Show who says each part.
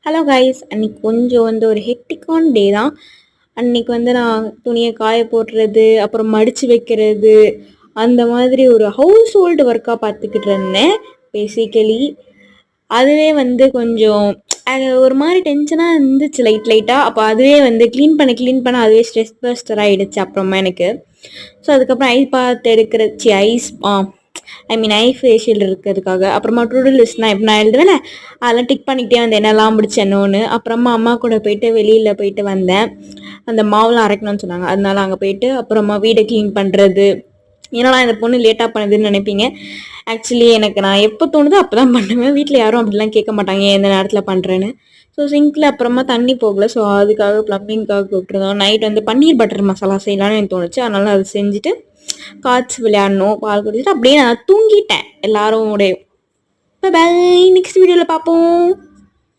Speaker 1: Hello guys, அன்னைக்கு கொஞ்சம் ஒரு ஹெக்டிக்கான டே தான். அன்னைக்கு நான் துணியை காய போடுறது, அப்புறம் மடித்து வைக்கிறது, அந்த மாதிரி ஒரு ஹவுஸ் ஹோல்டு ஒர்க்காக பார்த்துக்கிட்டு இருந்தேன். பேசிக்கலி அதுவே கொஞ்சம் ஒரு மாதிரி டென்ஷனாக இருந்துச்சு லைட்டாக. அப்போ அதுவே க்ளீன் பண்ண அதுவே ஸ்ட்ரெஸ் பஸ்டர் ஆகிடுச்சு அப்புறமா எனக்கு. ஸோ அதுக்கப்புறம் ஐஸ் பாத் எடுக்கிற ஐ ஃபேஷியல் இருக்கிறதுக்காக அப்புறமா டுடூ லிஸ்ட் நான் எழுதுவேன், அதெல்லாம் டிக் பண்ணிக்கிட்டே வந்தேன் என்னெல்லாம் முடிச்சேன்னு. அப்புறமா அம்மா கூட போயிட்டு வெளியில் போயிட்டு வந்தேன். அந்த மாவுலாம் அரைக்கணும்னு சொன்னாங்க, அதனால அங்கே போயிட்டு அப்புறமா வீடை க்ளீன் பண்ணுறது. ஏன்னா இந்த பொண்ணு லேட்டாக பண்ணுதுன்னு நினைப்பீங்க. ஆக்சுவலி எனக்கு நான் எப்போ தோணுதோ அப்போ தான் பண்ணுவேன். வீட்டில் யாரும் அப்படிலாம் கேட்க மாட்டாங்க எந்த நேரத்தில் பண்ணுறேன்னு. ஸோ சிங்கில் அப்புறமா தண்ணி போகல, ஸோ அதுக்காக ப்ளம்பிங்காக கூப்பிட்டுருந்தோம். நைட் பன்னீர் பட்டர் மசாலா செய்யலான்னு எனக்கு தோணுச்சு, அதனால அதை செஞ்சுட்டு காய்ச்சி விளையாடணும், பால் குடிச்சிட்டு அப்படியே நான் தூங்கிட்டேன் எல்லாரும். பை பை, நெக்ஸ்ட் வீடியோவில் பார்ப்போம்.